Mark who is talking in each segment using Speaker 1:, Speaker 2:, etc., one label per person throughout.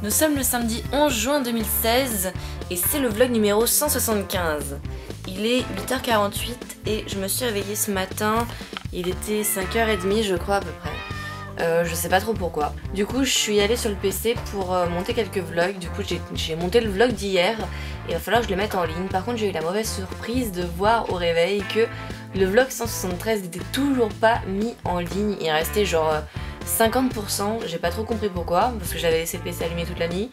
Speaker 1: Nous sommes le samedi 11 juin 2016 et c'est le vlog numéro 175. Il est 8h48 et je me suis réveillée ce matin, il était 5h30 je crois à peu près. Je sais pas trop pourquoi. Du coup je suis allée sur le PC pour monter quelques vlogs. Du coup j'ai monté le vlog d'hier et il va falloir que je le mette en ligne. Par contre j'ai eu la mauvaise surprise de voir au réveil que le vlog 173 n'était toujours pas mis en ligne. Il restait genre 50%, j'ai pas trop compris pourquoi, parce que j'avais laissé le PC allumé toute la nuit.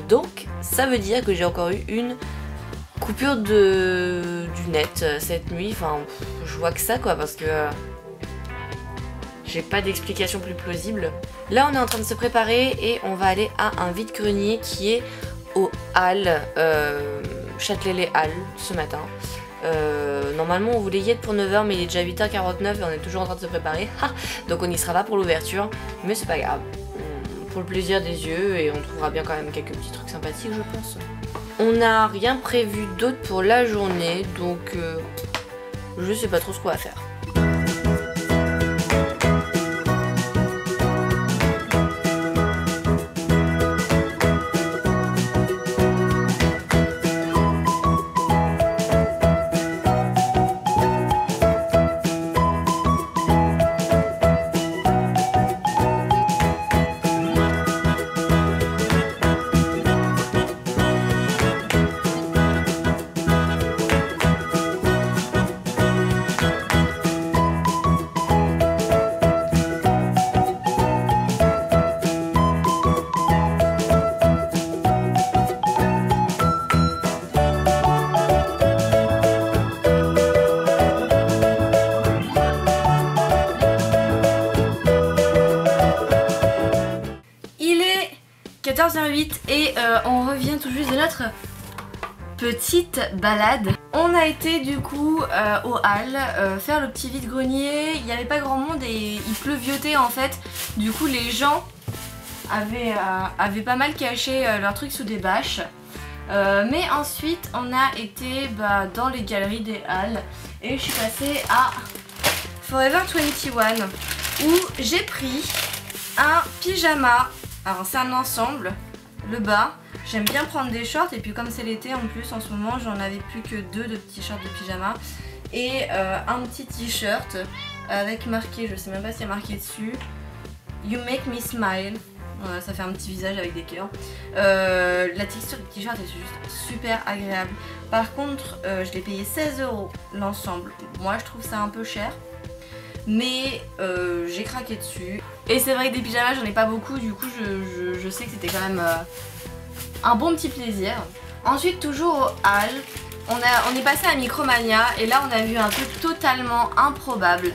Speaker 1: Donc ça veut dire que j'ai encore eu une coupure du net cette nuit. Enfin je vois que ça quoi, parce que j'ai pas d'explication plus plausible. Là on est en train de se préparer et on va aller à un vide-grenier qui est aux Halles, Châtelet-les Halles ce matin. Normalement on voulait y être pour 9h mais il est déjà 8h49 et on est toujours en train de se préparer. Donc on n'y sera pas pour l'ouverture, mais c'est pas grave. Pour le plaisir des yeux, et on trouvera bien quand même quelques petits trucs sympathiques je pense. On n'a rien prévu d'autre pour la journée, donc je sais pas trop ce qu'on va faire. Il est 14h08 et on revient tout juste de notre petite balade. On a été du coup aux Halles faire le petit vide-grenier. Il n'y avait pas grand monde et il pleuviotait en fait. Du coup les gens avaient pas mal caché leurs trucs sous des bâches. Mais ensuite on a été dans les galeries des Halles et je suis passée à Forever 21 où j'ai pris un pyjama. Alors c'est un ensemble, le bas. J'aime bien prendre des shorts et puis comme c'est l'été en plus en ce moment j'en avais plus que 2 de petits shorts de pyjama. Et un petit t-shirt avec marqué, je sais même pas s'il y a marqué dessus, You make me smile. Voilà, ça fait un petit visage avec des cœurs. La texture du t-shirt est juste super agréable. Par contre je l'ai payé 16 € l'ensemble. Moi je trouve ça un peu cher. Mais j'ai craqué dessus. Et c'est vrai que des pyjamas j'en ai pas beaucoup, du coup je sais que c'était quand même un bon petit plaisir. Ensuite toujours aux Halles, on est passé à Micromania et là on a vu un truc totalement improbable.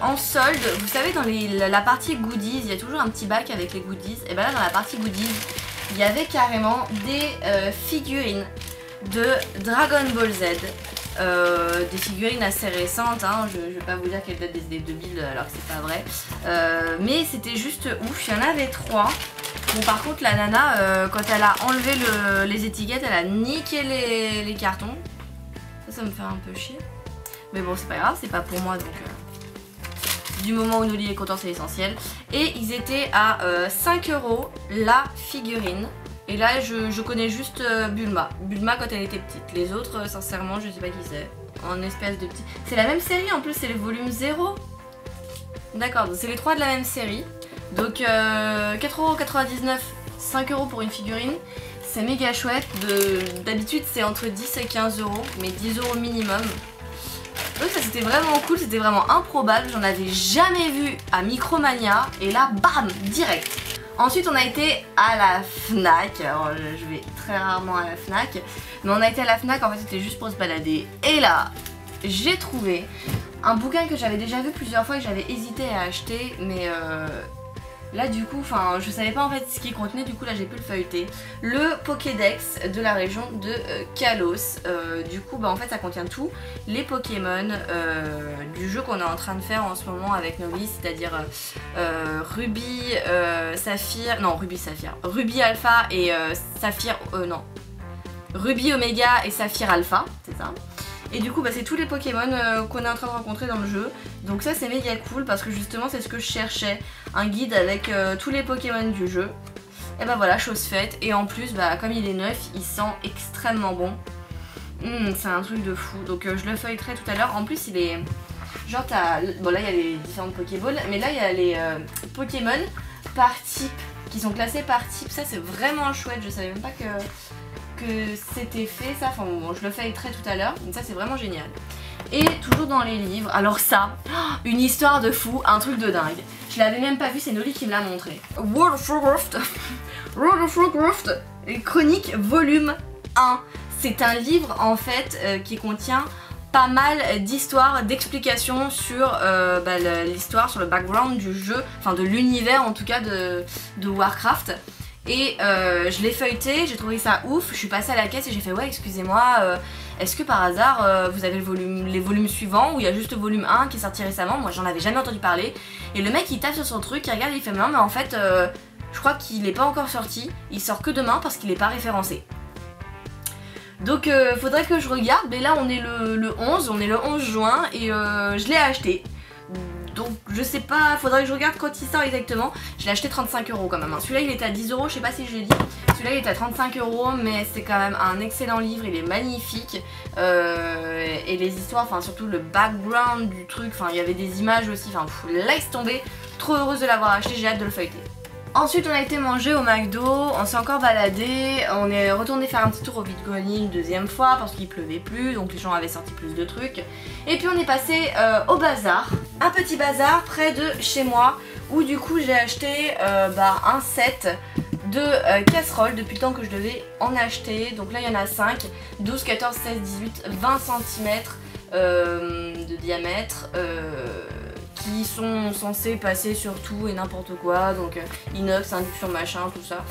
Speaker 1: En solde, vous savez dans la partie goodies, il y a toujours un petit bac avec les goodies. Et ben là dans la partie goodies, il y avait carrément des figurines de Dragon Ball Z. Des figurines assez récentes, hein. Je vais pas vous dire qu'elles datent des années 2000 alors que c'est pas vrai, mais c'était juste ouf. Il y en avait 3. Bon par contre la nana quand elle a enlevé les étiquettes elle a niqué les cartons. Ça me fait un peu chier, mais bon c'est pas grave, c'est pas pour moi donc du moment où Noli est content c'est l'essentiel. Et ils étaient à 5 € la figurine. Et là je connais juste Bulma quand elle était petite. Les autres sincèrement je sais pas qui c'est. En espèce de petit. C'est la même série en plus, c'est le volume 0. D'accord, donc c'est les 3 de la même série. Donc 4,99 €, 5 € pour une figurine. C'est méga chouette. D'habitude c'est entre 10 et 15 €, mais 10 € minimum. Donc ça c'était vraiment cool, c'était vraiment improbable. J'en avais jamais vu à Micromania. Et là bam, direct. Ensuite on a été à la Fnac. Alors je vais très rarement à la Fnac, mais on a été à la Fnac en fait c'était juste pour se balader. Et là j'ai trouvé un bouquin que j'avais déjà vu plusieurs fois et que j'avais hésité à acheter, mais là du coup je savais pas en fait ce qu'il contenait. Du coup là j'ai pu le feuilleter. Le Pokédex de la région de Kalos. Du coup en fait ça contient tous les Pokémon du jeu qu'on est en train de faire en ce moment avec Noli, c'est-à-dire Ruby, Saphir, non Ruby Saphir, Ruby Alpha et Saphir, non Ruby Omega et Saphir Alpha, c'est ça. Et du coup c'est tous les Pokémon qu'on est en train de rencontrer dans le jeu. Donc ça c'est méga cool parce que justement c'est ce que je cherchais. Un guide avec tous les Pokémon du jeu. Et bah voilà, chose faite. Et en plus, bah, comme il est neuf, il sent extrêmement bon. C'est un truc de fou. Donc je le feuilleterai tout à l'heure. En plus, il est... Genre t'as... Bon là, il y a les différentes Pokéballs. Mais là, il y a les Pokémon par type. Qui sont classés par type. Ça, c'est vraiment chouette. Je savais même pas que c'était fait ça. Enfin bon, je le feuilleterai tout à l'heure. Donc ça, c'est vraiment génial. Et toujours dans les livres. Alors ça, une histoire de fou. Un truc de dingue. Je l'avais même pas vu. C'est Noli qui me l'a montré. World of Warcraft. World of Warcraft. Chronique volume 1. C'est un livre en fait qui contient pas mal d'histoires, d'explications sur l'histoire, sur le background du jeu, enfin de l'univers en tout cas de Warcraft. Et je l'ai feuilleté, j'ai trouvé ça ouf, je suis passée à la caisse et j'ai fait ouais excusez-moi, est-ce que par hasard vous avez les volumes suivants ou il y a juste le volume 1 qui est sorti récemment, moi j'en avais jamais entendu parler. Et le mec il tape sur son truc, il regarde et il fait non mais en fait je crois qu'il n'est pas encore sorti, il sort que demain parce qu'il n'est pas référencé. Donc faudrait que je regarde, mais là on est le 11, on est le 11 juin et je l'ai acheté. Donc je sais pas, faudrait que je regarde quand il sort exactement. Je l'ai acheté 35 € quand même. Celui-là il était à 10 €, je sais pas si je l'ai dit. Celui-là il était à 35 €, mais c'est quand même un excellent livre, il est magnifique. Et les histoires, enfin surtout le background du truc, enfin il y avait des images aussi, enfin laisse tomber. Trop heureuse de l'avoir acheté, j'ai hâte de le feuilleter. Ensuite on a été manger au McDo, on s'est encore baladé, on est retourné faire un petit tour au vide-grenier une deuxième fois parce qu'il pleuvait plus, donc les gens avaient sorti plus de trucs. Et puis on est passé au bazar, un petit bazar près de chez moi où du coup j'ai acheté un set de casseroles depuis le temps que je devais en acheter. Donc là il y en a 5, 12, 14, 16, 18, 20 cm de diamètre. Qui sont censés passer sur tout et n'importe quoi, donc inox, induction, machin, tout ça.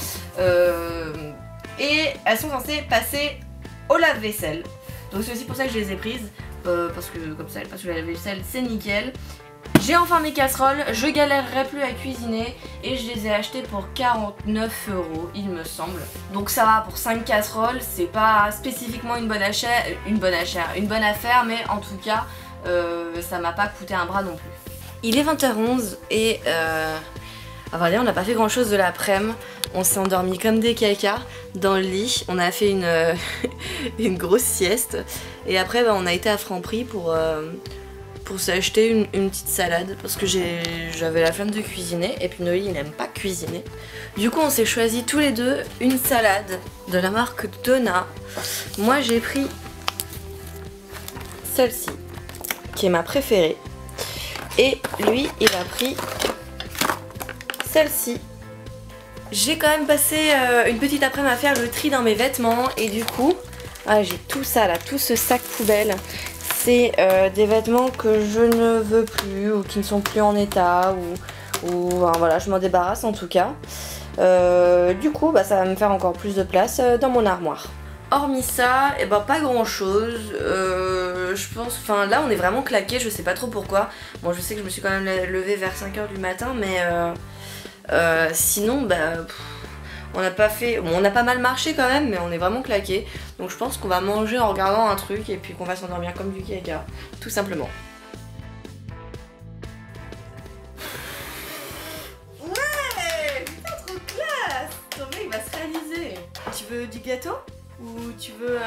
Speaker 1: Et elles sont censées passer au lave-vaisselle. Donc c'est aussi pour ça que je les ai prises, parce que comme ça elles passent au lave-vaisselle, c'est nickel. J'ai enfin mes casseroles, je galérerai plus à cuisiner et je les ai achetées pour 49 € il me semble. Donc ça va, pour 5 casseroles, c'est pas spécifiquement une bonne affaire, mais en tout cas ça m'a pas coûté un bras non plus. Il est 20h11 et à vrai dire on n'a pas fait grand chose de l'après-midi. On s'est endormi comme des caca dans le lit. On a fait une grosse sieste. Et après on a été à Franprix pour s'acheter une petite salade. Parce que j'avais la flemme de cuisiner. Et puis Noélie n'aime pas cuisiner. Du coup on s'est choisi tous les deux une salade de la marque Donna. Moi j'ai pris celle-ci qui est ma préférée. Et lui, il a pris celle-ci. J'ai quand même passé une petite après-midi à faire le tri dans mes vêtements. Et du coup, j'ai tout ça là, tout ce sac poubelle. C'est des vêtements que je ne veux plus ou qui ne sont plus en état. Enfin, voilà, je m'en débarrasse en tout cas. Du coup, ça va me faire encore plus de place dans mon armoire. Hormis ça, et pas grand chose. Je pense, enfin là on est vraiment claqué, je sais pas trop pourquoi. Bon, je sais que je me suis quand même levée vers 5 h du matin, mais sinon on n'a pas fait, bon, on a pas mal marché quand même, mais on est vraiment claqué. Donc je pense qu'on va manger en regardant un truc et puis qu'on va s'endormir comme du caca, tout simplement. Ouais, putain, trop classe. Ton mec va se réaliser. Tu veux du gâteau? Ou tu veux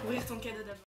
Speaker 1: ouvrir ton cadeau d'abord?